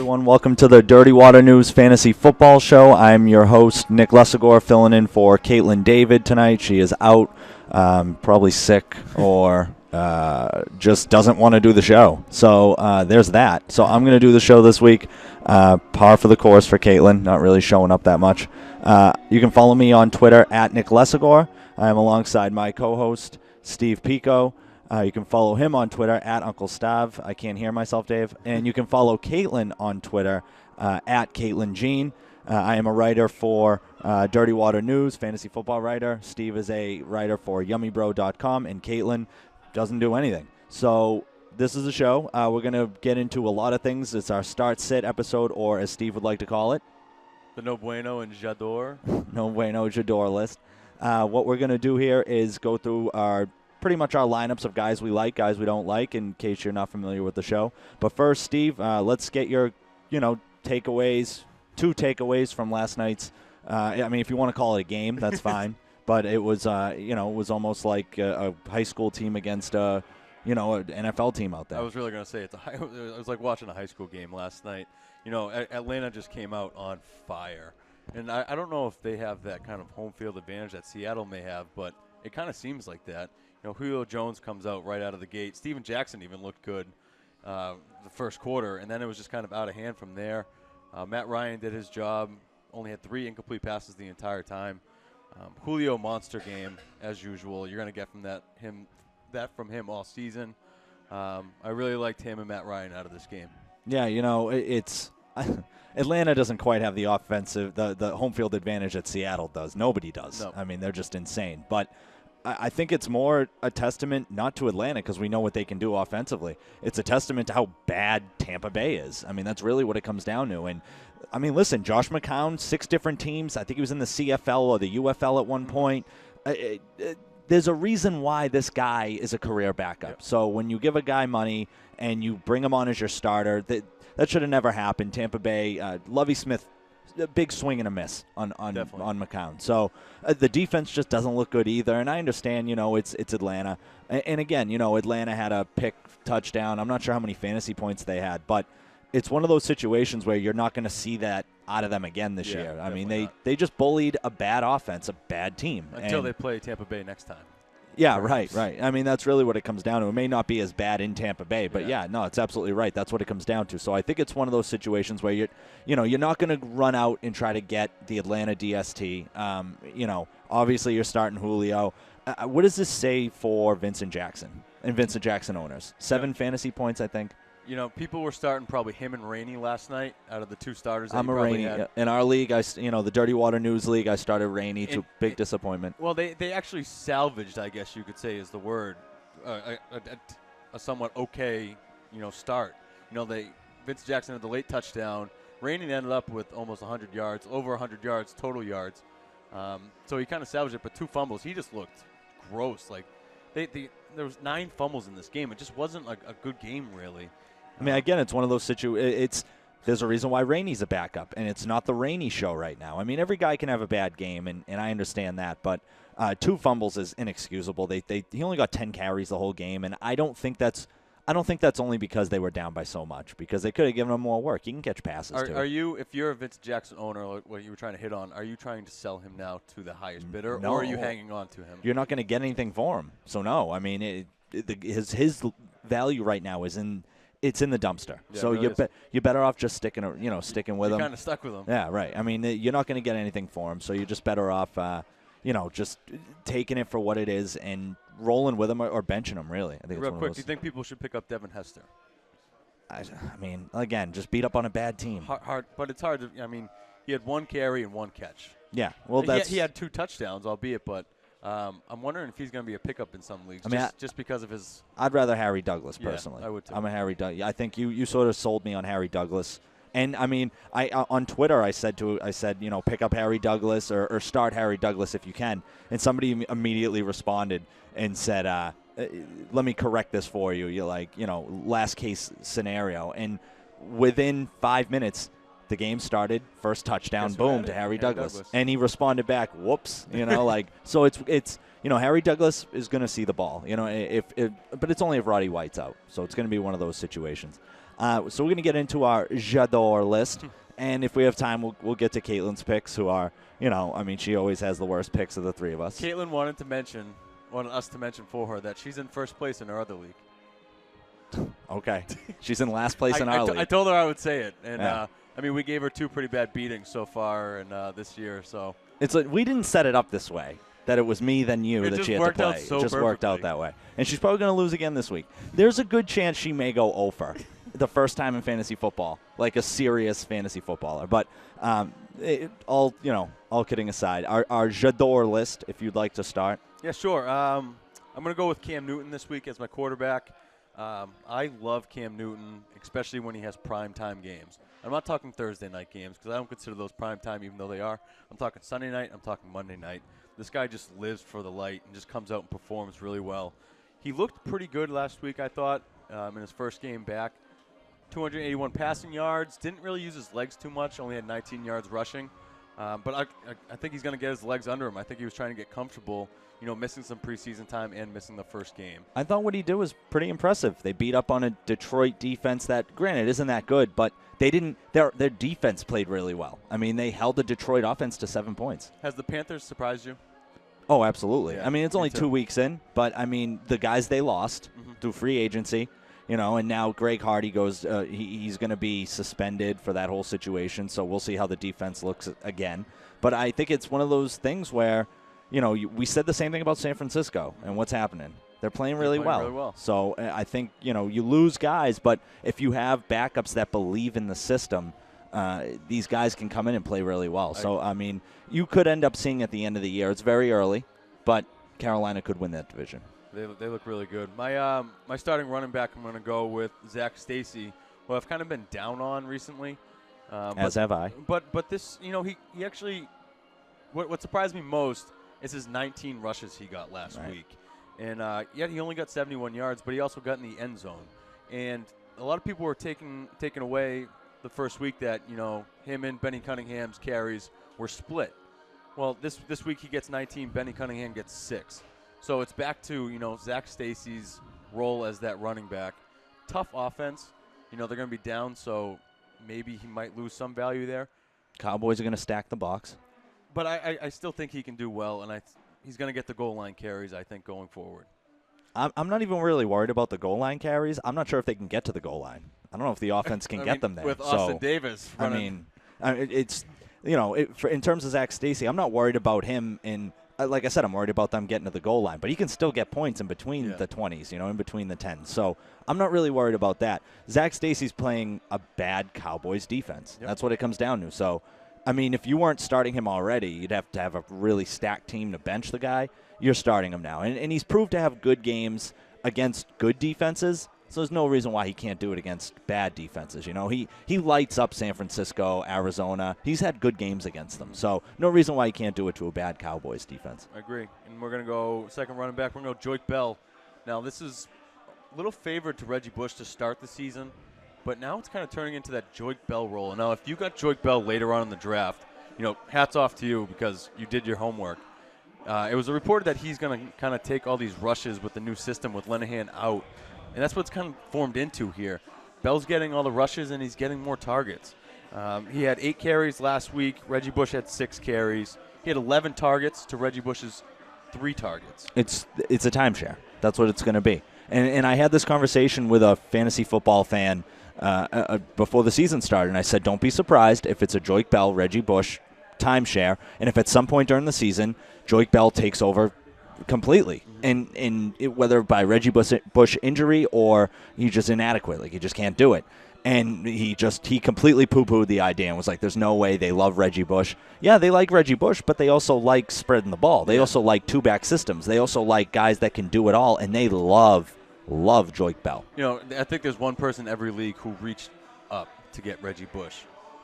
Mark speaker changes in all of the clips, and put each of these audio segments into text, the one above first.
Speaker 1: everyone. Welcome to the Dirty Water News Fantasy Football Show. I'm your host, Nick Lessigore, filling in for Katelyn David tonight. She is out, probably sick or just doesn't want to do the show. So there's that. So I'm going to do the show this week. Par for the course for Katelyn, not really showing up that much. You can follow me on Twitter at Nick Lessigore. I am alongside my co-host, Steve Pico. You can follow him on Twitter at Uncle Stav. I can't hear myself, Dave. And you can follow Katelyn on Twitter at Katelyn Jean. I am a writer for Dirty Water News, fantasy football writer. Steve is a writer for yummybro.com, and Katelyn doesn't do anything. So this is a show. We're going to get into a lot of things. It's our start-sit episode, or as Steve would like to call it,
Speaker 2: the No Bueno and J'adore.
Speaker 1: No Bueno, J'adore list. What we're going to do here is go through pretty much our lineups of guys we like, guys we don't like, in case you're not familiar with the show. But first, Steve, let's get your, takeaways, 2 takeaways from last night's. I mean, if you want to call it a game, that's fine. But it was, it was almost like a high school team against, an NFL team out there.
Speaker 2: I was really going to say it was like watching a high school game last night. Atlanta just came out on fire. And I don't know if they have that kind of home field advantage that Seattle may have, but it kind of seems like that. Julio Jones comes out right out of the gate. Steven Jackson even looked good the first quarter, and then it was just kind of out of hand from there. Matt Ryan did his job, only had 3 incomplete passes the entire time. Julio, monster game, as usual. You're going to get from him all season. I really liked him and Matt Ryan out of this game.
Speaker 1: Yeah, it's Atlanta doesn't quite have the offensive, the home field advantage that Seattle does. Nobody does.
Speaker 2: No.
Speaker 1: I mean, they're just insane. But I think it's more a testament not to Atlanta because we know what they can do offensively. It's a testament to how bad Tampa Bay is. I mean, that's really what it comes down to. And, I mean, listen, Josh McCown, 6 different teams. I think he was in the CFL or the UFL at one point. There's a reason why this guy is a career backup. Yep. So when you give a guy money and you bring him on as your starter, that should have never happened. Tampa Bay, Lovie Smith, a big swing and a miss on McCown. So the defense just doesn't look good either. And I understand, it's Atlanta. And again, Atlanta had a pick touchdown. I'm not sure how many fantasy points they had, but it's one of those situations where you're not going to see that out of them again this year. I mean, they just bullied a bad offense, a bad team.
Speaker 2: Until they play Tampa Bay next time.
Speaker 1: Yeah, right. I mean, that's really what it comes down to. It may not be as bad in Tampa Bay, but it's absolutely right. That's what it comes down to. So I think it's one of those situations where you're not going to run out and try to get the Atlanta DST. Obviously you're starting Julio. What does this say for Vincent Jackson and Vincent Jackson owners? 7 fantasy points, I think.
Speaker 2: People were starting probably him and Rainey last night out of the 2 starters.
Speaker 1: I'm a Rainey. In our league, the Dirty Water News League, I started Rainey to big disappointment.
Speaker 2: Well, they actually salvaged, I guess you could say is the word, a somewhat okay, start. Vince Jackson had the late touchdown. Rainey ended up with almost 100 yards, over 100 yards, total yards. So he kind of salvaged it, but 2 fumbles. He just looked gross. Like there was 9 fumbles in this game. It just wasn't like a good game, really.
Speaker 1: I mean, again, it's one of those situations. There's a reason why Rainey's a backup, and it's not the Rainey show right now. I mean, every guy can have a bad game, and I understand that, but 2 fumbles is inexcusable. He only got 10 carries the whole game, and I don't think that's only because they were down by so much, because they could have given him more work. He can catch passes too.
Speaker 2: Are you, if you're a Vince Jackson owner, like what you were trying to hit on, are you trying to sell him now to the highest bidder,
Speaker 1: No.
Speaker 2: or are you hanging on to him?
Speaker 1: You're not going to get anything for him, so no. I mean, his value right now is it's in the dumpster.
Speaker 2: Yeah,
Speaker 1: so
Speaker 2: really
Speaker 1: you're better off just sticking with him.
Speaker 2: You're kind of stuck with him.
Speaker 1: Yeah, right. I mean, you're not going to get anything for him, so you're just better off, just taking it for what it is and rolling with him or benching him. Really, I think.
Speaker 2: Real quick, do you think people should pick up Devin Hester?
Speaker 1: I mean, again, just beat up on a bad team.
Speaker 2: Hard, but it's hard to. I mean, he had 1 carry and 1 catch.
Speaker 1: Yeah, well,
Speaker 2: he had 2 touchdowns, albeit, but. I'm wondering if he's going to be a pickup in some leagues, just because of his.
Speaker 1: I'd rather Harry Douglas personally.
Speaker 2: I would too.
Speaker 1: I'm a Harry Douglas. I think you sort of sold me on Harry Douglas, and I mean, I on Twitter I said pick up Harry Douglas or start Harry Douglas if you can, and somebody immediately responded and said, let me correct this for you. You're like, last case scenario, and within 5 minutes. The game started, first touchdown, boom, to Harry Douglas. And he responded back, whoops, so it's Harry Douglas is going to see the ball. But it's only if Roddy White's out, so it's going to be one of those situations. So we're going to get into our J'adore list, and if we have time, we'll get to Katelyn's picks, who are, she always has the worst picks of the three of us.
Speaker 2: Katelyn wanted us to mention for her that she's in first place in her other league.
Speaker 1: Okay. She's in last place in our league.
Speaker 2: I told her I would say it, and
Speaker 1: yeah.
Speaker 2: we gave her 2 pretty bad beatings so far this year. So
Speaker 1: it's like we didn't set it up this way, that it was me, then you, that she had to play.
Speaker 2: It just
Speaker 1: perfectly. Worked out that way. And she's probably going to lose again this week. There's a good chance she may go over the first time in fantasy football, like a serious fantasy footballer. But all kidding aside, our J'adore list, if you'd like to start.
Speaker 2: Yeah, sure. I'm going to go with Cam Newton this week as my quarterback. I love Cam Newton, especially when he has primetime games. I'm not talking Thursday night games because I don't consider those primetime, even though they are. I'm talking Sunday night. I'm talking Monday night. This guy just lives for the light and just comes out and performs really well. He looked pretty good last week, I thought, in his first game back. 281 passing yards. Didn't really use his legs too much. Only had 19 yards rushing. But I think he's going to get his legs under him. I think he was trying to get comfortable, missing some preseason time and missing the first game.
Speaker 1: I thought what he did was pretty impressive. They beat up on a Detroit defense that, granted, isn't that good, but they didn't. Their defense played really well. They held the Detroit offense to 7 points.
Speaker 2: Has the Panthers surprised you?
Speaker 1: Oh, absolutely.
Speaker 2: Yeah,
Speaker 1: it's only 2 weeks in, but, the guys they lost through free agency, and now Greg Hardy goes, he's going to be suspended for that whole situation, so we'll see how the defense looks again. But I think it's one of those things where, we said the same thing about San Francisco and what's happening. They're playing really well. So I think, you lose guys, but if you have backups that believe in the system, these guys can come in and play really well. So, you could end up seeing at the end of the year. It's very early, but Carolina could win that division.
Speaker 2: They look really good. My starting running back, I'm going to go with Zach Stacy, who I've kind of been down on recently.
Speaker 1: As have I.
Speaker 2: But this, he actually, what surprised me most is his 19 rushes he got last week. And yet he only got 71 yards, but he also got in the end zone. And a lot of people were taking away the first week that, him and Benny Cunningham's carries were split. Well, this week he gets 19, Benny Cunningham gets 6. So it's back to, Zach Stacy's role as that running back. Tough offense. They're going to be down, so maybe he might lose some value there.
Speaker 1: Cowboys are going to stack the box.
Speaker 2: But I still think he can do well, and he's going to get the goal line carries, I think, going forward.
Speaker 1: I'm not even really worried about the goal line carries. I'm not sure if they can get to the goal line. I don't know if the offense can get them there.
Speaker 2: With Austin Davis running.
Speaker 1: It's, in terms of Zach Stacy, I'm not worried about him in – like I said, I'm worried about them getting to the goal line. But he can still get points in between the 20s, in between the 10s. So I'm not really worried about that. Zach Stacy's playing a bad Cowboys defense. Yep. That's what it comes down to. So, if you weren't starting him already, you'd have to have a really stacked team to bench the guy. You're starting him now. And he's proved to have good games against good defenses. So there's no reason why he can't do it against bad defenses. He lights up San Francisco, Arizona. He's had good games against them. So no reason why he can't do it to a bad Cowboys defense.
Speaker 2: I agree. And we're going to go second running back. We're going to go Joik Bell. Now, this is a little favored to Reggie Bush to start the season, but now it's kind of turning into that Joik Bell role. And now if you got Joik Bell later on in the draft, hats off to you because you did your homework. It was reported that he's going to kind of take all these rushes with the new system with Linehan out. And that's what's kind of formed into here. Bell's getting all the rushes, and he's getting more targets. He had 8 carries last week. Reggie Bush had 6 carries. He had 11 targets to Reggie Bush's 3 targets.
Speaker 1: It's a timeshare. That's what it's going to be. And I had this conversation with a fantasy football fan before the season started, and I said, don't be surprised if it's a Joik Bell, Reggie Bush timeshare, and if at some point during the season Joik Bell takes over completely, and whether by Reggie Bush injury or he's just inadequate, like he just can't do it. And he completely poo-pooed the idea and was like, there's no way. They love Reggie Bush. Yeah, they like Reggie Bush, but they also like spreading the ball. They also like two-back systems. They also like guys that can do it all, and they love Joik Bell.
Speaker 2: I think there's one person in every league who reached up to get Reggie Bush.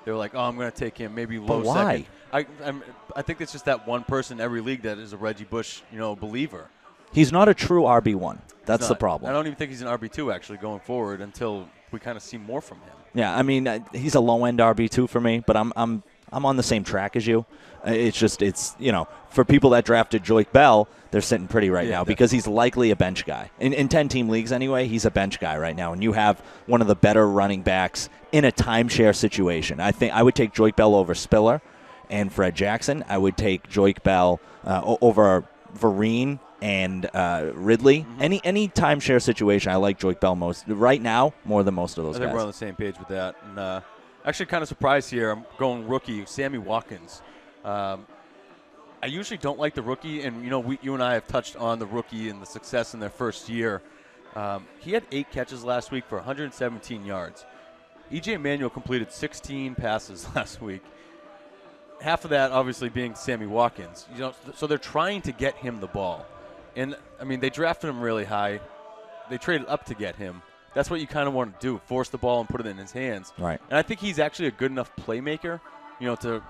Speaker 2: They were like, I'm going to take him, maybe low second. I think it's just that one person in every league that is a Reggie Bush, believer.
Speaker 1: He's not a true RB1. That's the problem.
Speaker 2: I don't even think he's an RB2 actually going forward until we kind of see more from him.
Speaker 1: Yeah, he's a low-end RB2 for me, but I'm I'm on the same track as you. It's for people that drafted Joyke Bell, they're sitting pretty right now because he's likely a bench guy. In 10-team leagues anyway, he's a bench guy right now. And you have one of the better running backs in a timeshare situation. I think I would take Joyke Bell over Spiller and Fred Jackson. I would take Joyke Bell over Vereen and Ridley.
Speaker 2: Mm-hmm.
Speaker 1: Any timeshare situation, I like Joyke Bell most right now more than most of those guys.
Speaker 2: I think we're on the same page with that. And actually kind of surprised here. I'm going rookie, Sammy Watkins. I usually don't like the rookie, and you and I have touched on the rookie and the success in their first year. He had 8 catches last week for 117 yards. E.J. Manuel completed 16 passes last week. Half of that obviously being Sammy Watkins. So they're trying to get him the ball. And, I mean, they drafted him really high. They traded up to get him. That's what you kind of want to do, force the ball and put it in his hands.
Speaker 1: Right.
Speaker 2: And I think he's actually a good enough playmaker, to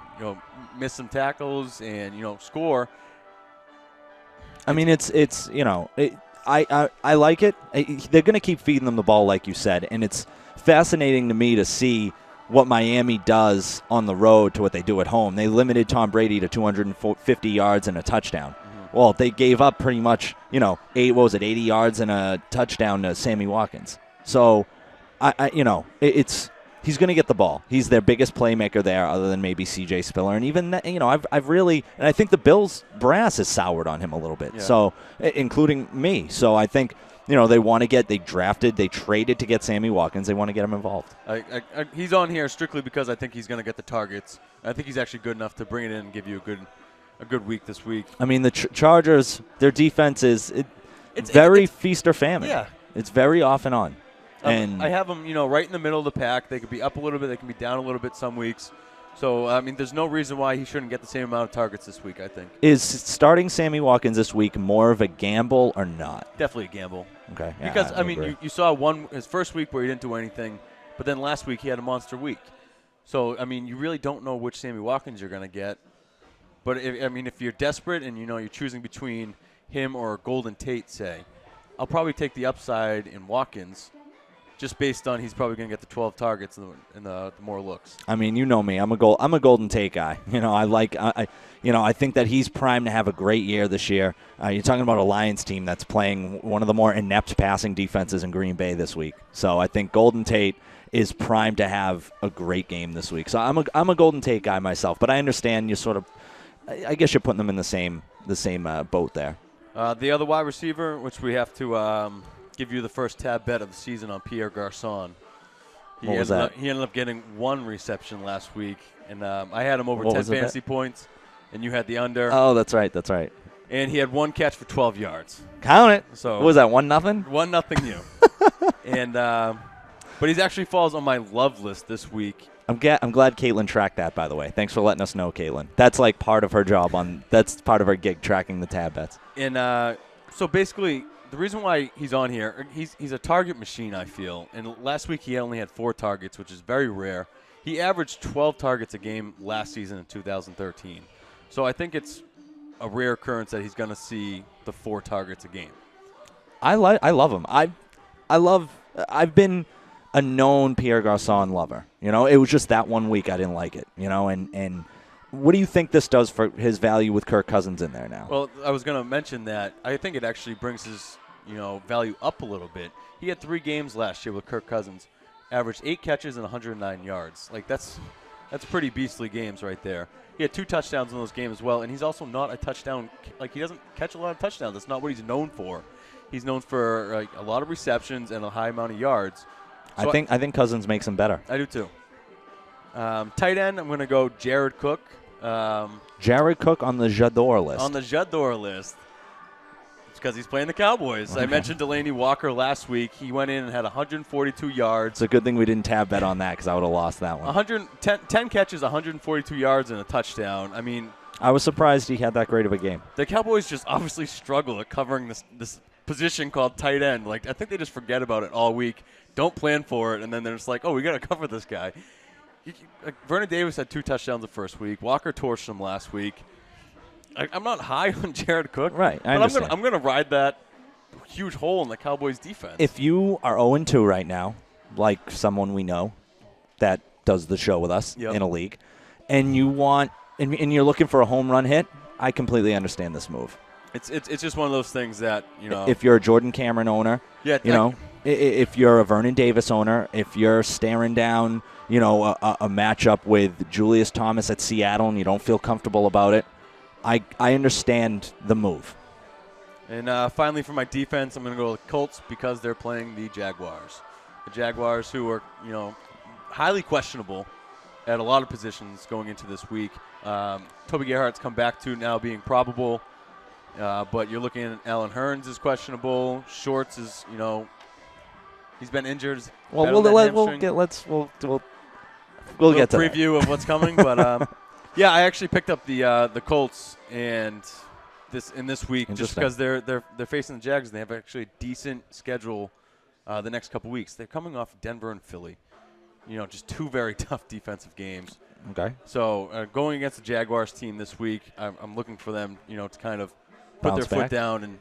Speaker 2: miss some tackles and, score.
Speaker 1: I mean, I like it. They're going to keep feeding them the ball, like you said, and it's fascinating to me to see what Miami does on the road to what they do at home. They limited Tom Brady to 250 yards and a touchdown. Mm-hmm. Well, they gave up pretty much, 80 yards and a touchdown to Sammy Watkins. So, he's going to get the ball. He's their biggest playmaker there, other than maybe C.J. Spiller. And even that, I've really, and I think the Bills brass has soured on him a little bit. Yeah. So, including me. So I think, they want to they traded to get Sammy Watkins. They want to get him involved.
Speaker 2: He's on here strictly because I think he's going to get the targets. I think he's actually good enough to bring it in and give you a good week this week.
Speaker 1: I mean, the Chargers, their defense is it's feast or famine.
Speaker 2: Yeah.
Speaker 1: It's very off and on. And
Speaker 2: I have them, right in the middle of the pack. They could be up a little bit. They can be down a little bit some weeks. So, I mean, there's no reason why he shouldn't get the same amount of targets this week, I think.
Speaker 1: Is starting Sammy Watkins this week more of a gamble or not?
Speaker 2: Definitely a gamble.
Speaker 1: Okay.
Speaker 2: Yeah, because, I mean, you saw his first week where he didn't do anything, but then last week he had a monster week. So, I mean, you really don't know which Sammy Watkins you're going to get. But, if you're desperate and, you're choosing between him or Golden Tate, say, I'll probably take the upside in Watkins just based on he's probably going to get the 12 targets and the more looks.
Speaker 1: I mean, you know me. I'm a Golden Tate guy. I think that he's primed to have a great year this year. You're talking about a Lions team that's playing one of the more inept passing defenses in Green Bay this week. So I think Golden Tate is primed to have a great game this week. So I'm a Golden Tate guy myself, but I understand you sort of. I guess you're putting them in the same boat there.
Speaker 2: The other wide receiver, which we have to give you the first tab bet of the season on Pierre Garçon.
Speaker 1: What was that?
Speaker 2: He ended up getting 1 reception last week, and I had him over 10 fantasy points, and you had the under.
Speaker 1: Oh, that's right.
Speaker 2: And he had 1 catch for 12 yards.
Speaker 1: Count it.
Speaker 2: So
Speaker 1: what was that, 1-0?
Speaker 2: 1-0 you. And but he actually falls on my love list this week.
Speaker 1: I'm glad Katelyn tracked that, by the way. Thanks for letting us know, Katelyn. That's like part of her job that's part of her gig, tracking the tab bets.
Speaker 2: And so basically, the reason why he's on here, he's a target machine, I feel. And last week he only had 4 targets, which is very rare. He averaged 12 targets a game last season in 2013. So I think it's a rare occurrence that he's going to see the 4 targets a game.
Speaker 1: I love him. I've been a known Pierre Garçon lover. It was just that 1 week I didn't like it. And what do you think this does for his value with Kirk Cousins in there now?
Speaker 2: Well, I was going to mention that I think it actually brings his value up a little bit. He had 3 games last year with Kirk Cousins, averaged 8 catches and 109 yards. Like that's pretty beastly games right there. He had 2 touchdowns in those games as well, and he's also not a touchdown. Like he doesn't catch a lot of touchdowns. That's not what he's known for. He's known for a lot of receptions and a high amount of yards. So
Speaker 1: I think Cousins makes him better.
Speaker 2: I do too. Tight end, I'm going to go Jared Cook.
Speaker 1: Jared Cook on the J'adore list.
Speaker 2: On the J'adore list. It's because he's playing the Cowboys. Okay. I mentioned Delaney Walker last week. He went in and had 142 yards.
Speaker 1: It's a good thing we didn't tab bet on that because I would have lost that one.
Speaker 2: 10 catches, 142 yards, and a touchdown. I mean,
Speaker 1: I was surprised he had that great of a game.
Speaker 2: The Cowboys just obviously struggle at covering this position called tight end. Like I think they just forget about it all week. Don't plan for it, and then they're just like, oh, we got to cover this guy. Vernon Davis had 2 touchdowns the first week. Walker torched him last week. I'm not high on Jared Cook.
Speaker 1: Right,
Speaker 2: but I'm going to ride that huge hole in the Cowboys' defense.
Speaker 1: If you are 0-2 right now, like someone we know that does the show with us in a league, and you want and you're looking for a home run hit, I completely understand this move.
Speaker 2: It's just one of those things that,
Speaker 1: if you're a Jordan Cameron owner, if you're a Vernon Davis owner, if you're staring down, a matchup with Julius Thomas at Seattle and you don't feel comfortable about it, I understand the move.
Speaker 2: And finally, for my defense, I'm going to go with Colts because they're playing the Jaguars. The Jaguars, who are, highly questionable at a lot of positions going into this week. Toby Gerhardt's come back to now being probable, but you're looking at Alan Hearns is questionable. Shorts is, he's been injured.
Speaker 1: Well, we'll get to
Speaker 2: preview of what's coming, but yeah, I actually picked up the Colts and this week just because they're facing the Jags and they have actually a decent schedule the next couple weeks. They're coming off Denver and Philly, just two very tough defensive games.
Speaker 1: Okay.
Speaker 2: So going against the Jaguars team this week, I'm looking for them, to kind of put their foot down and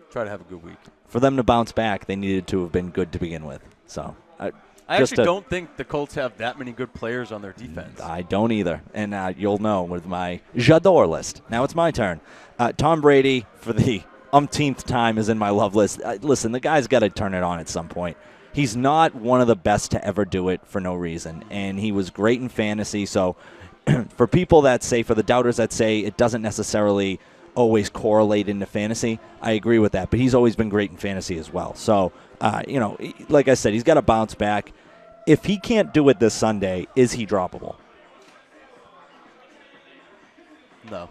Speaker 2: try to have a good week.
Speaker 1: For them to bounce back, they needed to have been good to begin with. So
Speaker 2: I actually don't think the Colts have that many good players on their defense.
Speaker 1: I don't either, and you'll know with my J'adore list. Now it's my turn. Tom Brady, for the umpteenth time, is in my love list. Listen, the guy's got to turn it on at some point. He's not one of the best to ever do it for no reason, and he was great in fantasy. So for people that say, for the doubters that say it doesn't necessarily always correlate into fantasy, I agree with that. But he's always been great in fantasy as well. So, like I said, he's got to bounce back. If he can't do it this Sunday, is he droppable?
Speaker 2: No.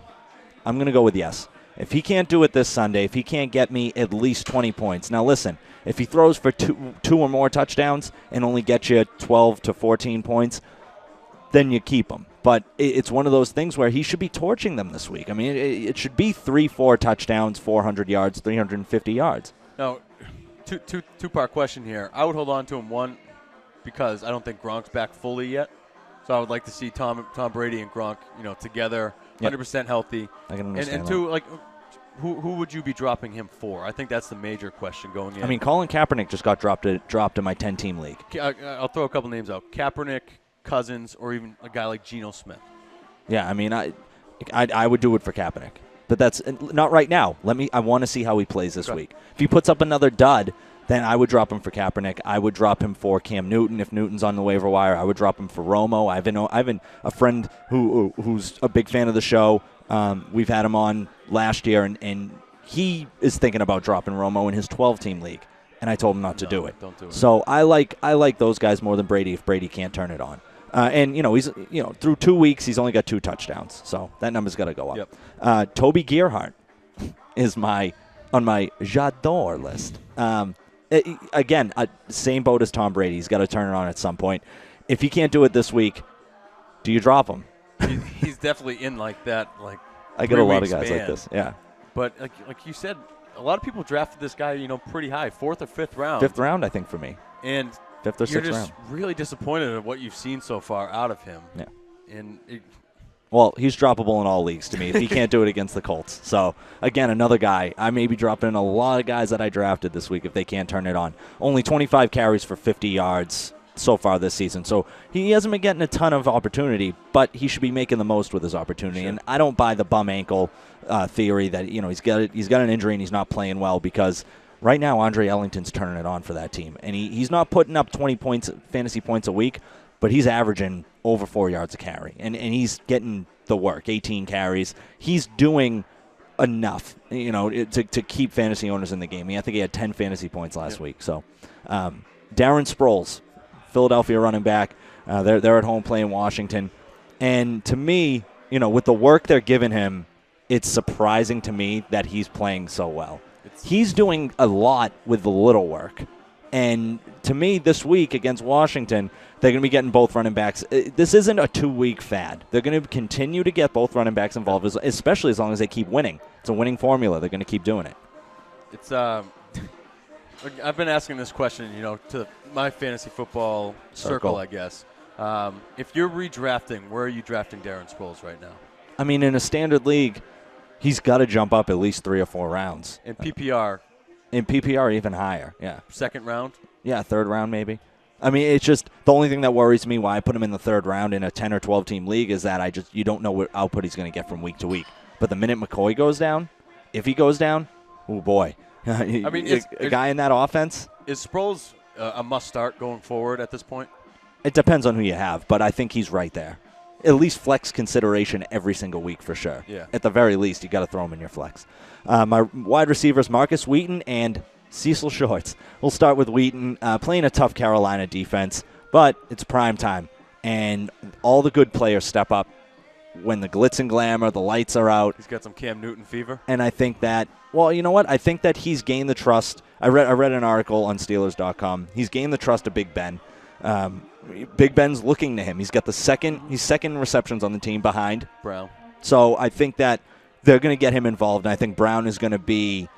Speaker 1: I'm going to go with yes. If he can't do it this Sunday, if he can't get me at least 20 points. Now, listen, if he throws for two or more touchdowns and only gets you 12 to 14 points, then you keep him. But it's one of those things where he should be torching them this week. I mean, it should be 3-4 touchdowns, 400 yards, 350 yards.
Speaker 2: No, two-part question here. I would hold on to him, one, because I don't think Gronk's back fully yet. So I would like to see Tom Brady and Gronk, together, 100% healthy.
Speaker 1: I can understand
Speaker 2: and two, who would you be dropping him for? I think that's the major question going in.
Speaker 1: I mean, Colin Kaepernick just got dropped in my 10-team league.
Speaker 2: I'll throw a couple names out. Kaepernick, Cousins, or even a guy like Geno Smith.
Speaker 1: Yeah, I mean, I would do it for Kaepernick. But that's not right now. I want to see how he plays this week. If he puts up another dud, then I would drop him for Kaepernick. I would drop him for Cam Newton if Newton's on the waiver wire. I would drop him for Romo. I have a friend who's a big fan of the show. We've had him on last year, and he is thinking about dropping Romo in his 12-team league, and I told him not to do it.
Speaker 2: Don't do it.
Speaker 1: So I like those guys more than Brady if Brady can't turn it on. And he's through 2 weeks he's only got 2 touchdowns, so that number's got to go up.
Speaker 2: Yep.
Speaker 1: Toby Gerhardt is on my J'adore list. Again, same boat as Tom Brady. He's got to turn it on at some point. If he can't do it this week, do you drop him?
Speaker 2: He's definitely in that.
Speaker 1: I get a lot of guys like this. Yeah.
Speaker 2: But like you said, a lot of people drafted this guy, pretty high, 4th or 5th round.
Speaker 1: 5th round, I think, for me.
Speaker 2: And
Speaker 1: 5th or 6th round.
Speaker 2: You're just really disappointed at what you've seen so far out of him.
Speaker 1: Yeah.
Speaker 2: And
Speaker 1: well, he's droppable in all leagues to me if he can't do it against the Colts. So, again, another guy. I may be dropping a lot of guys that I drafted this week if they can't turn it on. Only 25 carries for 50 yards so far this season. So he hasn't been getting a ton of opportunity, but he should be making the most with his opportunity. Sure. And I don't buy the bum ankle theory that he's got an injury and he's not playing well, because right now Andre Ellington's turning it on for that team. And he's not putting up 20 fantasy points a week, but he's averaging over 4 yards a carry. And he's getting the work, 18 carries. He's doing enough, to keep fantasy owners in the game. I think he had 10 fantasy points last week. So Darren Sproles, Philadelphia running back, they're at home playing Washington. And to me, with the work they're giving him, it's surprising to me that he's playing so well. He's doing a lot with the little work. And to me, this week against Washington, they're going to be getting both running backs. This isn't a 2-week fad. They're going to continue to get both running backs involved, especially as long as they keep winning. It's a winning formula. They're going to keep doing it.
Speaker 2: It's I've been asking this question, to my fantasy football circle, I guess. If you're redrafting, where are you drafting Darren Sproles right now?
Speaker 1: I mean, in a standard league, he's got to jump up at least 3 or 4 rounds.
Speaker 2: In PPR?
Speaker 1: In PPR, even higher, yeah.
Speaker 2: 2nd round?
Speaker 1: Yeah, 3rd round maybe. I mean, it's just the only thing that worries me why I put him in the third round in a 10 or 12 team league is that you don't know what output he's going to get from week to week. But the minute McCoy goes down, if he goes down, oh boy. I mean, a guy in that offense.
Speaker 2: Is Sproles a must start going forward at this point?
Speaker 1: It depends on who you have, but I think he's right there. At least flex consideration every single week for sure.
Speaker 2: Yeah.
Speaker 1: At the very least, you got to throw him in your flex. My wide receivers, Marcus Wheaton and Cecil Shorts. We'll start with Wheaton, playing a tough Carolina defense, but it's prime time, and all the good players step up when the glitz and glamour, the lights are out.
Speaker 2: He's got some Cam Newton fever.
Speaker 1: And I think that, well, you know what? I think that he's gained the trust. I read an article on Steelers.com. He's gained the trust of Big Ben. Big Ben's looking to him. He's got he's second receptions on the team behind
Speaker 2: Brown.
Speaker 1: So I think that they're going to get him involved, and I think Brown is going to be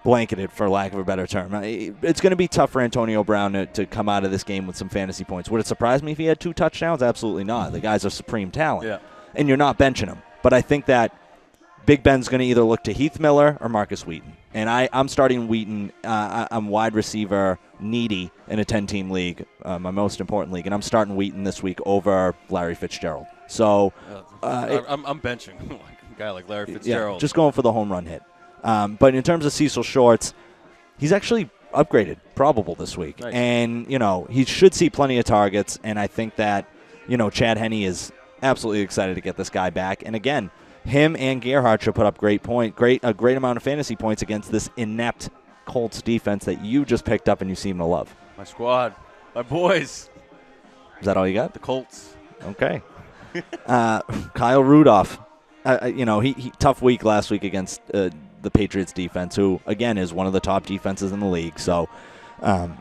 Speaker 1: blanketed, for lack of a better term. It's going to be tough for Antonio Brown to come out of this game with some fantasy points. Would it surprise me if he had 2 touchdowns? Absolutely not. The guy's a supreme talent.
Speaker 2: Yeah.
Speaker 1: And you're not benching him. But I think that Big Ben's going to either look to Heath Miller or Marcus Wheaton. And I'm starting Wheaton. I'm wide receiver needy in a 10-team league, my most important league, and I'm starting Wheaton this week over Larry Fitzgerald. So
Speaker 2: I'm benching a guy like Larry Fitzgerald.
Speaker 1: Yeah, just going for the home run hit. But in terms of Cecil Shorts, he's actually upgraded, probable this week.
Speaker 2: Nice.
Speaker 1: And, he should see plenty of targets, and I think that, Chad Henne is absolutely excited to get this guy back. And again, him and Gerhardt should put up a great amount of fantasy points against this inept Colts defense that you just picked up and you seem to love.
Speaker 2: My squad. My boys.
Speaker 1: Is that all you got?
Speaker 2: The Colts.
Speaker 1: Okay. Kyle Rudolph. He tough week last week against the Patriots defense, who, again, is one of the top defenses in the league. So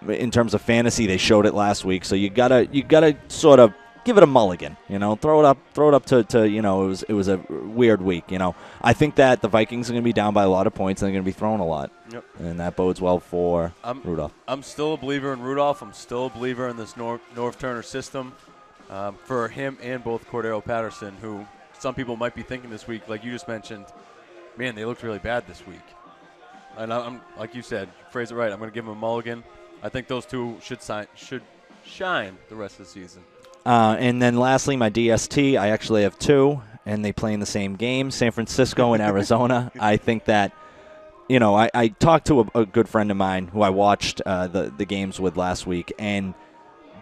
Speaker 1: in terms of fantasy, they showed it last week. So you gotta sort of give it a mulligan, throw it up to it was a weird week, I think that the Vikings are going to be down by a lot of points and they're going to be throwing a lot.
Speaker 2: Yep.
Speaker 1: And that bodes well for Rudolph.
Speaker 2: I'm still a believer in Rudolph. I'm still a believer in this Norv Turner system for him and both Cordero Patterson, who some people might be thinking this week, like you just mentioned, man, they looked really bad this week. And I'm like you said, phrase it right, I'm going to give them a mulligan. I think those two should shine the rest of the season.
Speaker 1: And then lastly, my DST, I actually have 2, and they play in the same game, San Francisco and Arizona. I think that, I talked to a good friend of mine who I watched the games with last week, and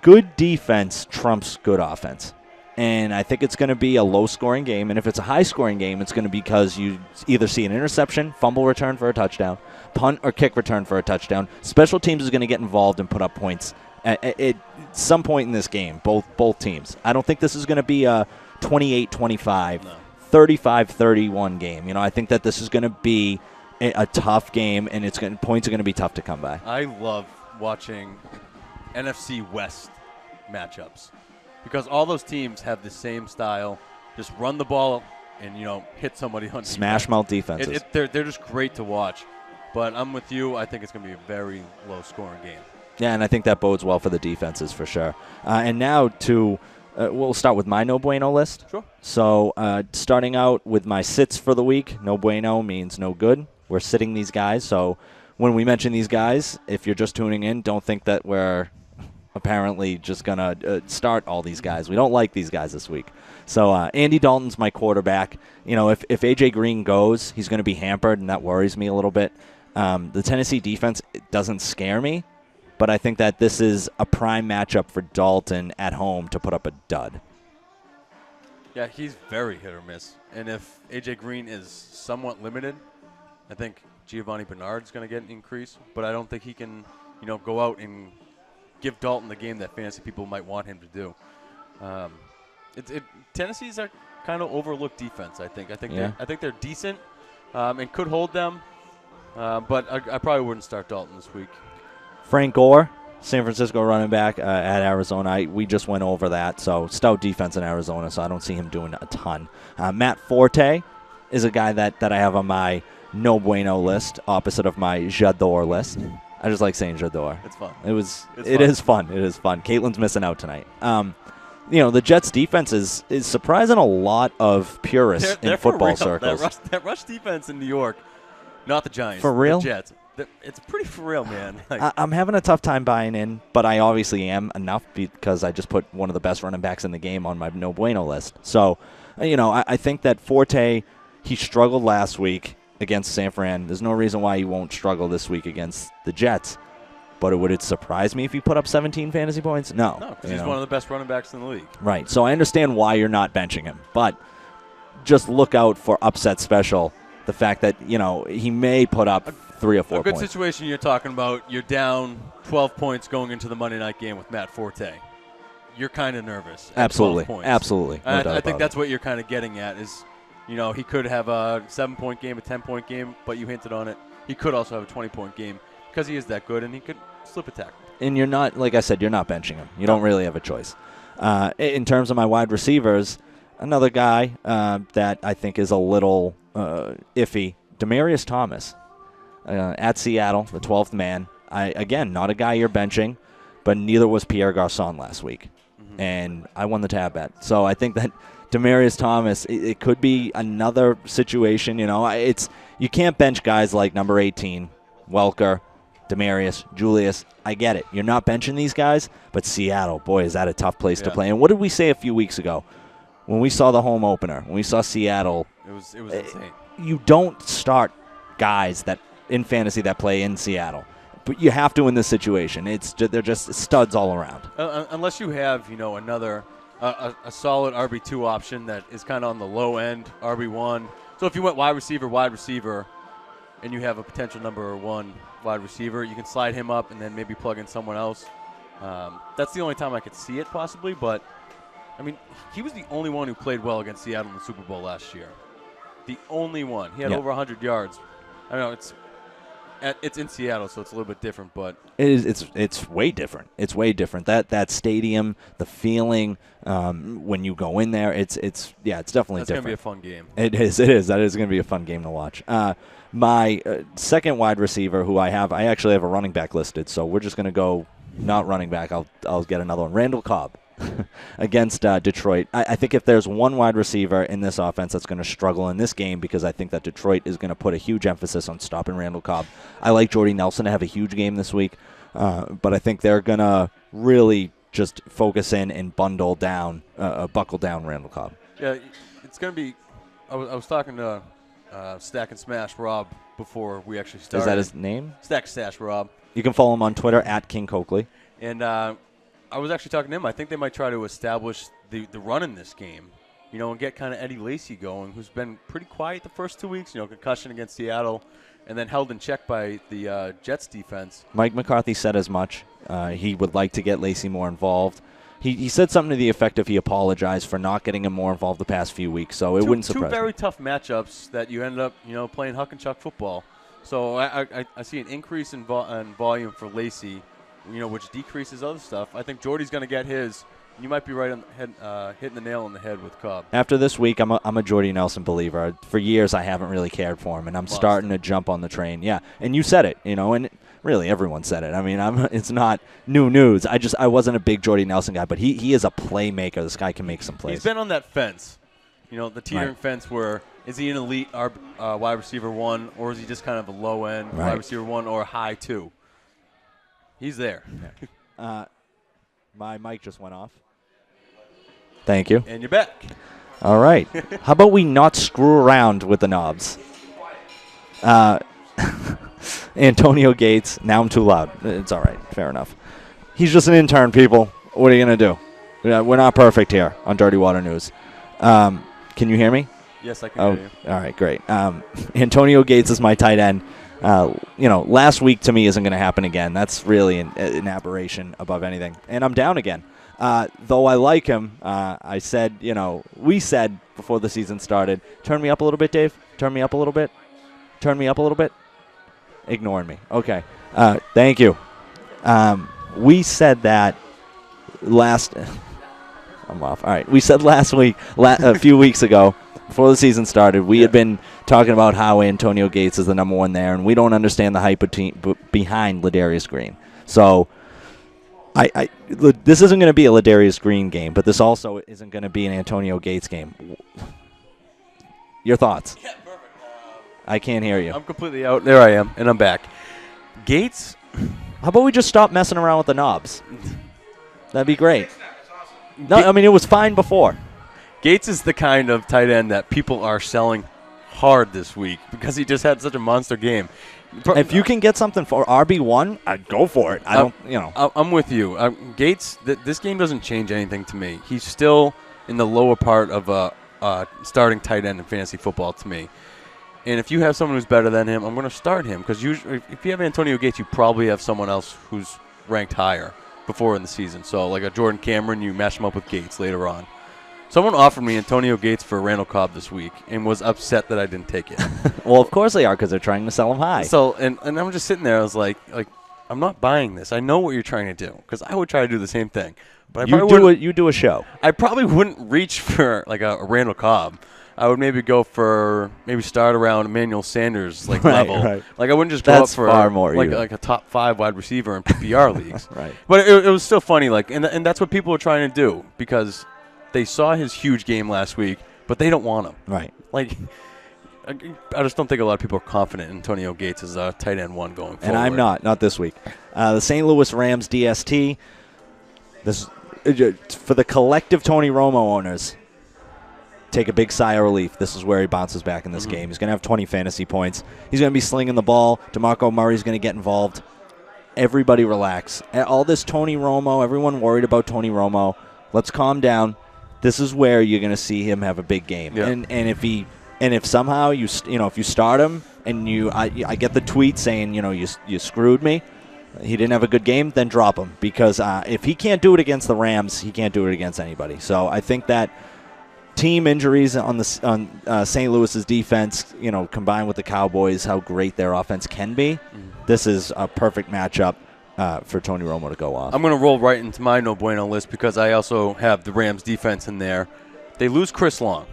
Speaker 1: good defense trumps good offense. And I think it's going to be a low-scoring game, and if it's a high-scoring game, it's going to be because you either see an interception, fumble return for a touchdown, punt or kick return for a touchdown. Special teams is going to get involved and put up points at some point in this game, both teams. I don't think this is going to be a 28-25, 35-31 game. I think that this is going to be a tough game, and points are going to be tough to come by.
Speaker 2: I love watching NFC West matchups because all those teams have the same style. Just run the ball and, hit somebody on
Speaker 1: smash mouth defenses.
Speaker 2: They're just great to watch. But I'm with you. I think it's going to be a very low-scoring game.
Speaker 1: Yeah, and I think that bodes well for the defenses for sure. And now we'll start with my no bueno list.
Speaker 2: Sure.
Speaker 1: So starting out with my sits for the week, no bueno means no good. We're sitting these guys. So when we mention these guys, if you're just tuning in, don't think that we're apparently just going to start all these guys. We don't like these guys this week. So Andy Dalton's my quarterback. If A.J. Green goes, he's going to be hampered, and that worries me a little bit. The Tennessee defense doesn't scare me. But I think that this is a prime matchup for Dalton at home to put up a dud.
Speaker 2: Yeah, he's very hit or miss. And if A.J. Green is somewhat limited, I think Giovanni Bernard's going to get an increase. But I don't think he can, go out and give Dalton the game that fantasy people might want him to do. Tennessee's a kind of overlooked defense, I think. I think they're decent and could hold them. But I probably wouldn't start Dalton this week.
Speaker 1: Frank Gore, San Francisco running back at Arizona. We just went over that. So stout defense in Arizona, so I don't see him doing a ton. Matt Forte is a guy that I have on my no bueno list, opposite of my J'adore list. I just like saying J'adore.
Speaker 2: It's fun.
Speaker 1: It is fun. Katelyn's missing out tonight. The Jets' defense is surprising a lot of purists in football circles.
Speaker 2: That rush defense in New York, not the Giants.
Speaker 1: For real?
Speaker 2: The Jets. it's pretty for real, man.
Speaker 1: I'm having a tough time buying in, but I obviously am enough because I just put one of the best running backs in the game on my no bueno list. So, I think that Forte, he struggled last week against San Fran. There's no reason why he won't struggle this week against the Jets. But would it surprise me if he put up 17 fantasy points? No.
Speaker 2: No, because he's one of the best running backs in the league.
Speaker 1: Right. So I understand why you're not benching him. But just look out for upset special. The fact that, he may put up 3 or 4
Speaker 2: points. A good
Speaker 1: points.
Speaker 2: situation you're talking about, you're down 12 points going into the Monday night game with Matt Forte. You're kind of nervous.
Speaker 1: Absolutely.
Speaker 2: 12 points.
Speaker 1: Absolutely.
Speaker 2: I think that's what you're kind of getting at is, he could have a 7-point game, a 10-point game, but you hinted on it. He could also have a 20-point game because he is that good, and he could slip a tackle.
Speaker 1: And you're not, like I said, you're not benching him. You don't really have a choice. In terms of my wide receivers, another guy that I think is a little iffy, Demaryius Thomas at Seattle, the 12th man. Again, not a guy you're benching, but neither was Pierre Garçon last week. Mm-hmm. And I won the tab bet. So I think that Demaryius Thomas, it could be another situation. You can't bench guys like number 18, Welker, Demaryius, Julius. I get it. You're not benching these guys, but Seattle, boy, is that a tough place to play. And what did we say a few weeks ago when we saw the home opener, when we saw Seattle?
Speaker 2: It was insane.
Speaker 1: You don't start guys that in fantasy that play in Seattle, but you have to in this situation. They're just studs all around.
Speaker 2: Unless you have, another a solid RB2 option that is kind of on the low end, RB1. So if you went wide receiver, and you have a potential number 1 wide receiver, you can slide him up and then maybe plug in someone else. That's the only time I could see it possibly, but, he was the only one who played well against Seattle in the Super Bowl last year. The only one. He had over 100 yards. I know it's in Seattle, so it's a little bit different, but
Speaker 1: it's way different. It's way different. That stadium, the feeling when you go in there, it's definitely different.
Speaker 2: That's gonna be a fun game.
Speaker 1: It is. That is gonna be a fun game to watch. My second wide receiver, who I actually have a running back listed, so we're just gonna go not running back. I'll get another one. Randall Cobb. Against Detroit. I think if there's one wide receiver in this offense that's going to struggle in this game, because I think that Detroit is going to put a huge emphasis on stopping Randall Cobb. I like Jordy Nelson to have a huge game this week, but I think they're going to really just focus in and buckle down Randall Cobb.
Speaker 2: Yeah, it's going to be – I was talking to Stack and Smash Rob before we actually started.
Speaker 1: Is that his name?
Speaker 2: Stack Stash Rob.
Speaker 1: You can follow him on Twitter at King Coakley.
Speaker 2: And I was actually talking to him. I think they might try to establish the run in this game, and get kind of Eddie Lacy going, who's been pretty quiet the first 2 weeks, concussion against Seattle, and then held in check by the Jets defense.
Speaker 1: Mike McCarthy said as much. He would like to get Lacy more involved. He said something to the effect of he apologized for not getting him more involved the past few weeks, so it wouldn't surprise me.
Speaker 2: Two very tough matchups that you ended up, playing huck and chuck football. So I see an increase in volume for Lacy, which decreases other stuff. I think Jordy's going to get his. You might be right on the head, hitting the nail on the head with Cobb.
Speaker 1: After this week, I'm a Jordy Nelson believer. For years, I haven't really cared for him, and I'm starting to jump on the train. Yeah, and you said it, and really everyone said it. It's not new news. I wasn't a big Jordy Nelson guy, but he is a playmaker. This guy can make some plays.
Speaker 2: He's been on that fence, the teetering fence where is he an elite wide receiver 1, or is he just kind of a low end wide receiver 1 or high 2? He's there.
Speaker 1: Yeah. My mic just went off. Thank you.
Speaker 2: And you're back.
Speaker 1: All right. How about we not screw around with the knobs? Antonio Gates. Now I'm too loud. It's all right. Fair enough. He's just an intern, people. What are you going to do? We're not perfect here on Dirty Water News. Can you hear me?
Speaker 2: Yes, I can hear you.
Speaker 1: All right, great. Antonio Gates is my tight end. Last week to me isn't going to happen again. That's really an aberration above anything. And I'm down again. Though I like him, I said, we said before the season started, turn me up a little bit, Dave. Turn me up a little bit. Turn me up a little bit. Ignoring me. Okay. Thank you. We said that last. I'm off. All right. We said last week, a few weeks ago, before the season started, we had been talking about how Antonio Gates is the number 1 there, and we don't understand the hype behind Ladarius Green. So this isn't going to be a Ladarius Green game, but this also isn't going to be an Antonio Gates game. Your thoughts?
Speaker 2: Yeah, perfect.
Speaker 1: I can't hear you.
Speaker 2: I'm completely out. There I am, and I'm back. Gates.
Speaker 1: How about we just stop messing around with the knobs? That'd be great. No, I mean, it was fine before.
Speaker 2: Gates is the kind of tight end that people are selling hard this week because he just had such a monster game.
Speaker 1: If you can get something for RB1, I'd go for it.
Speaker 2: I'm with you. Gates, this game doesn't change anything to me. He's still in the lower part of starting tight end in fantasy football to me. And if you have someone who's better than him, I'm going to start him because if you have Antonio Gates, you probably have someone else who's ranked higher before in the season. So like a Jordan Cameron, you match him up with Gates later on. Someone offered me Antonio Gates for Randall Cobb this week and was upset that I didn't take it.
Speaker 1: Well, of course they are because they're trying to sell him high.
Speaker 2: So and I'm just sitting there. I was like I'm not buying this. I know what you're trying to do because I would try to do the same thing. But
Speaker 1: you do a show.
Speaker 2: I probably wouldn't reach for like a Randall Cobb. I would maybe go for start around Emmanuel Sanders level.
Speaker 1: Right.
Speaker 2: Like I wouldn't just go up for
Speaker 1: far more
Speaker 2: like a top 5 wide receiver in PPR leagues.
Speaker 1: Right.
Speaker 2: But it was still funny. And that's what people are trying to do because they saw his huge game last week, but they don't want him.
Speaker 1: Right.
Speaker 2: Like I just don't think a lot of people are confident Antonio Gates is a tight end 1 going forward.
Speaker 1: And I'm not this week. The St. Louis Rams DST. This for the collective Tony Romo owners. Take a big sigh of relief. This is where he bounces back in this game. He's going to have 20 fantasy points. He's going to be slinging the ball. DeMarco Murray's going to get involved. Everybody relax. All this Tony Romo, everyone worried about Tony Romo. Let's calm down. This is where you're going to see him have a big game.
Speaker 2: Yeah.
Speaker 1: And if somehow if you start him and I get the tweet saying you screwed me. He didn't have a good game, then drop him because if he can't do it against the Rams, he can't do it against anybody. So I think that team injuries on St. Louis's defense, combined with the Cowboys, how great their offense can be. This is a perfect matchup for Tony Romo to go off.
Speaker 2: I'm going to roll right into my no bueno list because I also have the Rams defense in there. They lose Chris Long,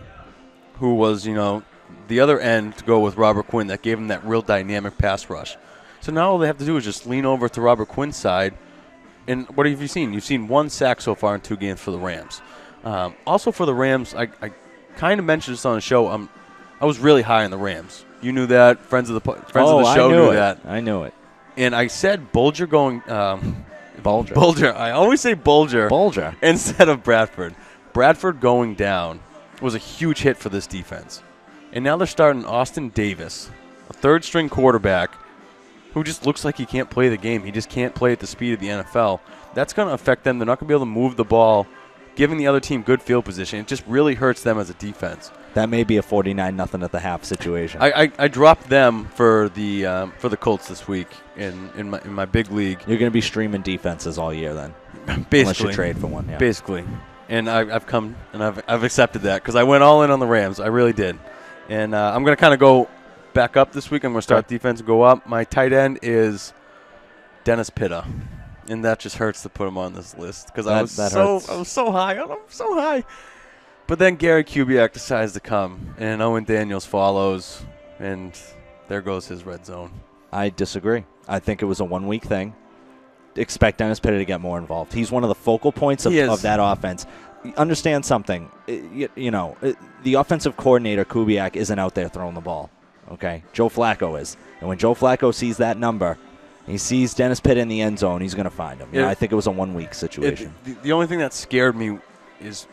Speaker 2: who was, the other end to go with Robert Quinn that gave him that real dynamic pass rush. So now all they have to do is just lean over to Robert Quinn's side. And what have you seen? You've seen 1 sack so far in 2 games for the Rams. Also for the Rams, I kind of mentioned this on the show. I was really high on the Rams. You knew that. Friends of the show knew that.
Speaker 1: I knew it.
Speaker 2: And I said Bulger going.
Speaker 1: Bulger.
Speaker 2: Bulger. I always say Bulger.
Speaker 1: Bulger.
Speaker 2: Instead of Bradford. Bradford going down was a huge hit for this defense. And now they're starting Austin Davis, a third-string quarterback who just looks like he can't play the game. He just can't play at the speed of the NFL. That's going to affect them. They're not going to be able to move the ball, giving the other team good field position. It just really hurts them as a defense.
Speaker 1: That may be a 49-0 at the half situation.
Speaker 2: I dropped them for the Colts this week in my big league.
Speaker 1: You're going to be streaming defenses all year then,
Speaker 2: basically,
Speaker 1: unless you trade for one. Yeah.
Speaker 2: Basically, and I've come and I've accepted that because I went all in on the Rams. I really did, and I'm going to kind of go back up this week. I'm going to start defense and go up. My tight end is Dennis Pitta. And that just hurts to put him on this list because I was so high on him, so high. But then Gary Kubiak decides to come, and Owen Daniels follows, and there goes his red zone.
Speaker 1: I disagree. I think it was a 1-week thing. Expect Dennis Pitta to get more involved. He's one of the focal points of that offense. Understand something. The offensive coordinator, Kubiak, isn't out there throwing the ball. Okay? Joe Flacco is. And when Joe Flacco sees that number, he sees Dennis Pitta in the end zone, he's going to find him. I think it was a 1-week situation.
Speaker 2: The only thing that scared me is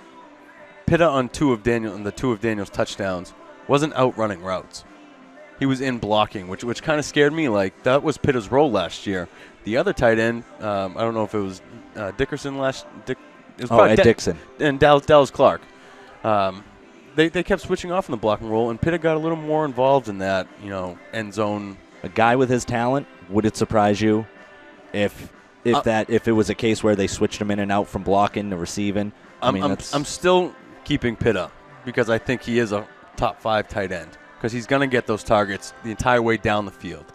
Speaker 2: Pitta on the 2 of Daniel's touchdowns wasn't outrunning routes. He was in blocking, which kind of scared me. Like, that was Pitta's role last year. The other tight end, I don't know if it was Dickerson
Speaker 1: Ed Dixon.
Speaker 2: And Dallas Clark. They kept switching off in the blocking role, and Pitta got a little more involved in that, end zone.
Speaker 1: A guy with his talent, would it surprise you if it was a case where they switched him in and out from blocking to receiving?
Speaker 2: I'm still keeping Pitta because I think he is a top 5 tight end because he's going to get those targets the entire way down the field.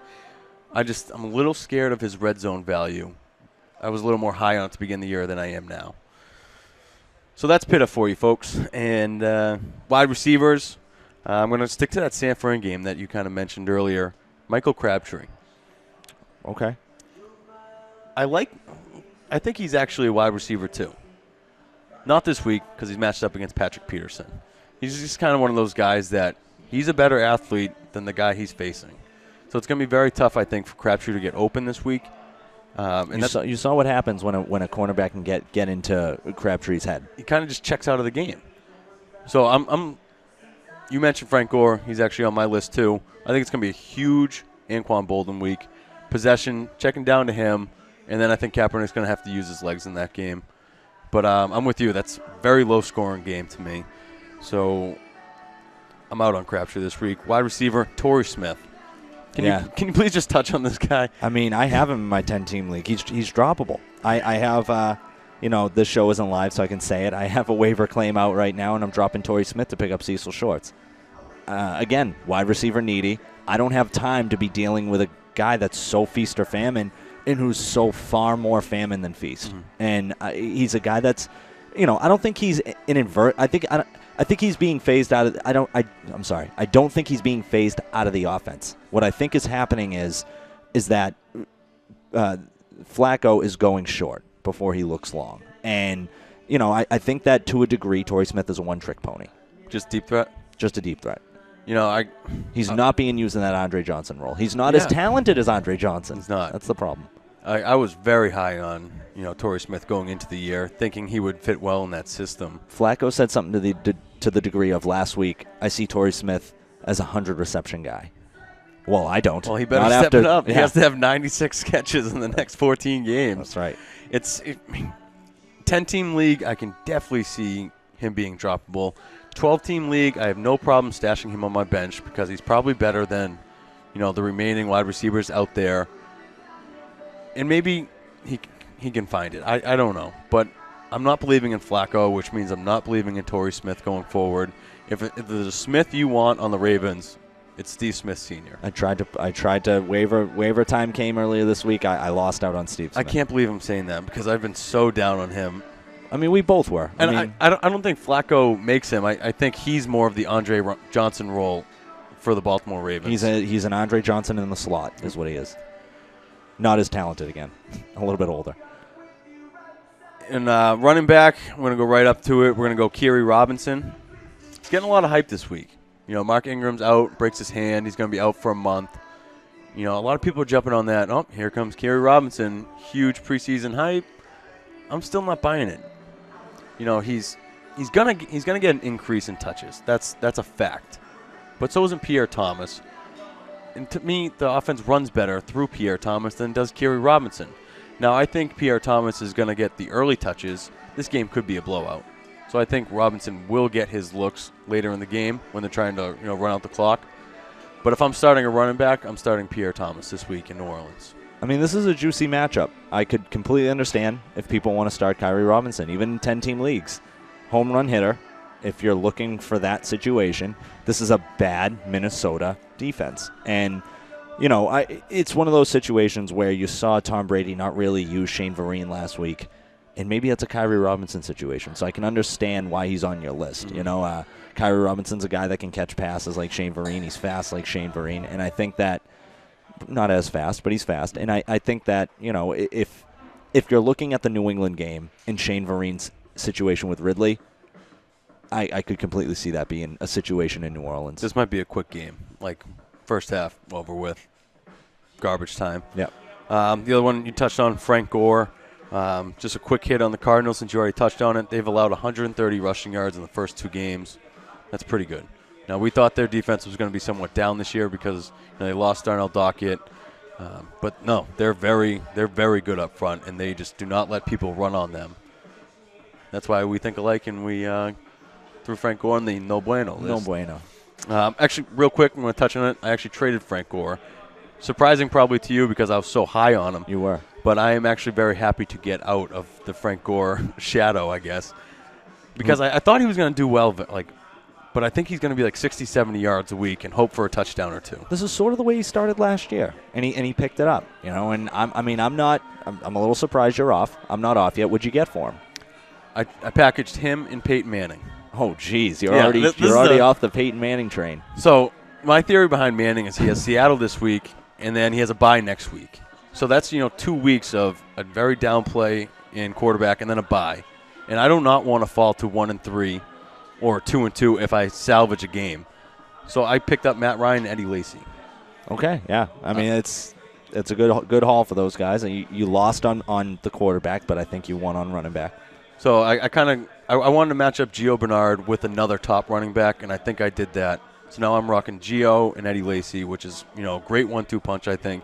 Speaker 2: I'm a little scared of his red zone value. I was a little more high on it to begin the year than I am now. So that's Pitta for you, folks. And wide receivers, I'm going to stick to that San Fran game that you kind of mentioned earlier. Michael Crabtree.
Speaker 1: Okay.
Speaker 2: I think he's actually a wide receiver too. Not this week because he's matched up against Patrick Peterson. He's just kind of one of those guys that he's a better athlete than the guy he's facing. So it's going to be very tough, I think, for Crabtree to get open this week.
Speaker 1: And you saw what happens when a cornerback can get into Crabtree's head.
Speaker 2: He kind of just checks out of the game. So you mentioned Frank Gore. He's actually on my list too. I think it's going to be a huge Anquan Boldin week. Possession, checking down to him, and then I think Kaepernick's going to have to use his legs in that game. But I'm with you. That's a very low-scoring game to me. So I'm out on Crabtree this week. Wide receiver, Torrey Smith. Can you please just touch on this guy?
Speaker 1: I mean, I have him in my 10-team league. He's droppable. I have, this show isn't live, so I can say it. I have a waiver claim out right now, and I'm dropping Torrey Smith to pick up Cecil Shorts. Again, wide receiver needy. I don't have time to be dealing with a guy that's so feast or famine and who's so far more famine than feast. Mm-hmm. And he's a guy that's, I don't think he's an invert. I think he's being phased out of. I'm sorry. I don't think he's being phased out of the offense. What I think is happening is that Flacco is going short before he looks long, and I think that to a degree, Torrey Smith is a one-trick pony.
Speaker 2: Just deep threat.
Speaker 1: Just a deep threat.
Speaker 2: He's
Speaker 1: not being used in that Andre Johnson role. He's not as talented as Andre Johnson.
Speaker 2: He's not.
Speaker 1: That's the problem.
Speaker 2: I was very high on Torrey Smith going into the year, thinking he would fit well in that system.
Speaker 1: Flacco said something to the degree of last week. I see Torrey Smith as a 100 reception guy. Well, I don't.
Speaker 2: Well, he better step it up. Yeah. He has to have 96 catches in the next 14 games.
Speaker 1: That's right.
Speaker 2: 10-team league, I can definitely see him being droppable. 12-team league, I have no problem stashing him on my bench because he's probably better than, the remaining wide receivers out there. And maybe he can find it. I don't know. But I'm not believing in Flacco, which means I'm not believing in Torrey Smith going forward. If there's a Smith you want on the Ravens, it's Steve Smith Sr.
Speaker 1: I tried to waiver time came earlier this week. I lost out on Steve Smith.
Speaker 2: I can't believe I'm saying that because I've been so down on him.
Speaker 1: I mean, we both were.
Speaker 2: I don't think Flacco makes him. I think he's more of the Andre Johnson role for the Baltimore Ravens.
Speaker 1: He's an Andre Johnson in the slot is what he is. Not as talented again. A little bit older.
Speaker 2: And running back, we're going to go right up to it. We're going to go Kerry Robinson. He's getting a lot of hype this week. Mark Ingram's out, breaks his hand. He's going to be out for a month. A lot of people are jumping on that. Oh, here comes Kerry Robinson. Huge preseason hype. I'm still not buying it. He's gonna get an increase in touches. That's a fact. But so isn't Pierre Thomas. And to me, the offense runs better through Pierre Thomas than does Kerry Robinson. Now, I think Pierre Thomas is going to get the early touches. This game could be a blowout. So I think Robinson will get his looks later in the game when they're trying to run out the clock. But if I'm starting a running back, I'm starting Pierre Thomas this week in New Orleans.
Speaker 1: I mean, this is a juicy matchup. I could completely understand if people want to start Kerry Robinson, even in 10-team leagues. Home run hitter, if you're looking for that situation. This is a bad Minnesota defense. And, it's one of those situations where you saw Tom Brady not really use Shane Vereen last week. And maybe it's a Kerry Robinson situation. So I can understand why he's on your list. Mm-hmm. Kerry Robinson's a guy that can catch passes like Shane Vereen. He's fast like Shane Vereen. And I think that, not as fast, but he's fast. And I think that, if you're looking at the New England game and Shane Vereen's situation with Ridley, I could completely see that being a situation in New Orleans.
Speaker 2: This might be a quick game, like first half over with, garbage time.
Speaker 1: Yeah.
Speaker 2: The other one you touched on, Frank Gore. Just a quick hit on the Cardinals since you already touched on it. They've allowed 130 rushing yards in the first 2 games. That's pretty good. Now, we thought their defense was going to be somewhat down this year because they lost Darnell Dockett. But no, they're very good up front, and they just do not let people run on them. That's why we think alike, and we threw Frank Gore on the no bueno list.
Speaker 1: No bueno.
Speaker 2: Actually, real quick, I'm going to touch on it. I actually traded Frank Gore. Surprising probably to you because I was so high on him.
Speaker 1: You were.
Speaker 2: But I am actually very happy to get out of the Frank Gore shadow, I guess. Because I thought he was going to do well, but I think he's going to be like 60, 70 yards a week and hope for a touchdown or 2.
Speaker 1: This is sort of the way he started last year, and he picked it up, And I'm a little surprised you're off. I'm not off yet. What'd you get for him?
Speaker 2: I packaged him and Peyton Manning.
Speaker 1: Oh, geez, you're already off the Peyton Manning train.
Speaker 2: So my theory behind Manning is he has Seattle this week, and then he has a bye next week. So that's 2 weeks of a very down play in quarterback, and then a bye. And I do not want to fall to 1-3. Or 2-2 if I salvage a game. So I picked up Matt Ryan and Eddie Lacy.
Speaker 1: Okay, yeah. I mean, it's a good haul for those guys. You lost on the quarterback, but I think you won on running back.
Speaker 2: So I wanted to match up Gio Bernard with another top running back, and I think I did that. So now I'm rocking Gio and Eddie Lacy, which is great 1-2 punch, I think.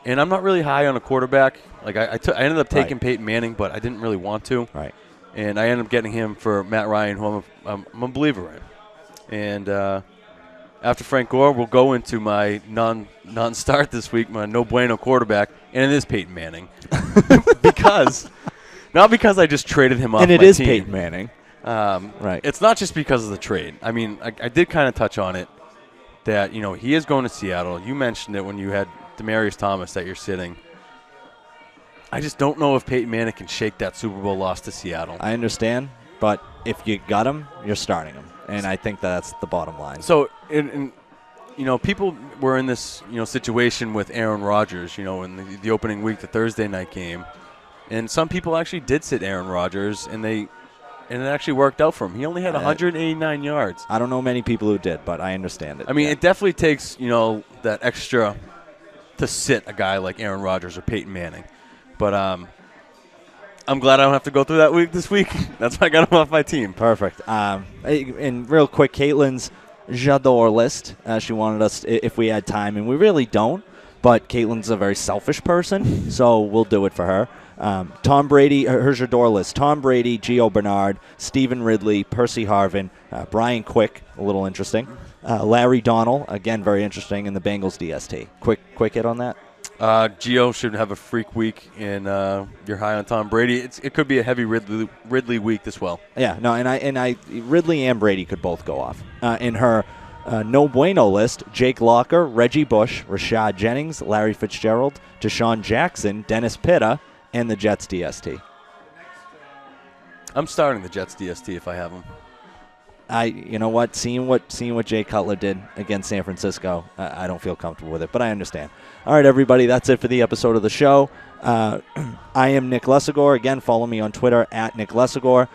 Speaker 2: And I'm not really high on a quarterback. Like I ended up taking Peyton Manning, but I didn't really want to.
Speaker 1: Right.
Speaker 2: And I ended up getting him for Matt Ryan, who I'm a believer in. And after Frank Gore, we'll go into my non-start this week, my no bueno quarterback, and it is Peyton Manning. Not because I just traded him off my team.
Speaker 1: And it is Peyton Manning. Right.
Speaker 2: It's not just because of the trade. I mean, I did kind of touch on it that, he is going to Seattle. You mentioned it when you had Demaryius Thomas that you're sitting. I just don't know if Peyton Manning can shake that Super Bowl loss to Seattle.
Speaker 1: I understand, but if you got him, you're starting him. And I think that's the bottom line.
Speaker 2: So, people were in this, situation with Aaron Rodgers, in the opening week, the Thursday night game. And some people actually did sit Aaron Rodgers, and it actually worked out for him. He only had 189 yards.
Speaker 1: I don't know many people who did, but I understand it.
Speaker 2: I mean, it definitely takes, that extra to sit a guy like Aaron Rodgers or Peyton Manning. But I'm glad I don't have to go through that week this week. That's why I got him off my team.
Speaker 1: Perfect. And real quick, Katelyn's J'adore list. She wanted us, if we had time, and we really don't. But Katelyn's a very selfish person, so we'll do it for her. Tom Brady, her J'adore list: Tom Brady, Gio Bernard, Stephen Ridley, Percy Harvin, Brian Quick, a little interesting, Larry Donnell, again very interesting, and the Bengals DST. Quick hit on that.
Speaker 2: Gio should have a freak week, and you're high on Tom Brady. It could be a heavy Ridley week as well.
Speaker 1: Yeah, no, and Ridley and Brady could both go off. In her no bueno list: Jake Locker, Reggie Bush, Rashad Jennings, Larry Fitzgerald, Deshaun Jackson, Dennis Pitta, and the Jets DST.
Speaker 2: I'm starting the Jets DST if I have them.
Speaker 1: You know what? Seeing what Jay Cutler did against San Francisco, I don't feel comfortable with it, but I understand. All right, everybody, that's it for the episode of the show. I am Nick Lesagor. Again, follow me on Twitter at Nick Lesagor.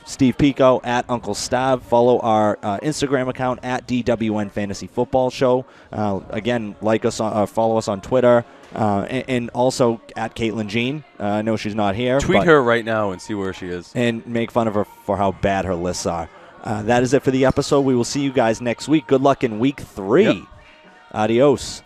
Speaker 1: Steve Pico at Uncle Stav. Follow our Instagram account at DWN Fantasy Football Show. Again, follow us on Twitter. And also at Katelyn Jean. I know she's not here.
Speaker 2: Tweet her right now and see where she is.
Speaker 1: And make fun of her for how bad her lists are. That is it for the episode. We will see you guys next week. Good luck in week 3. Yep. Adios.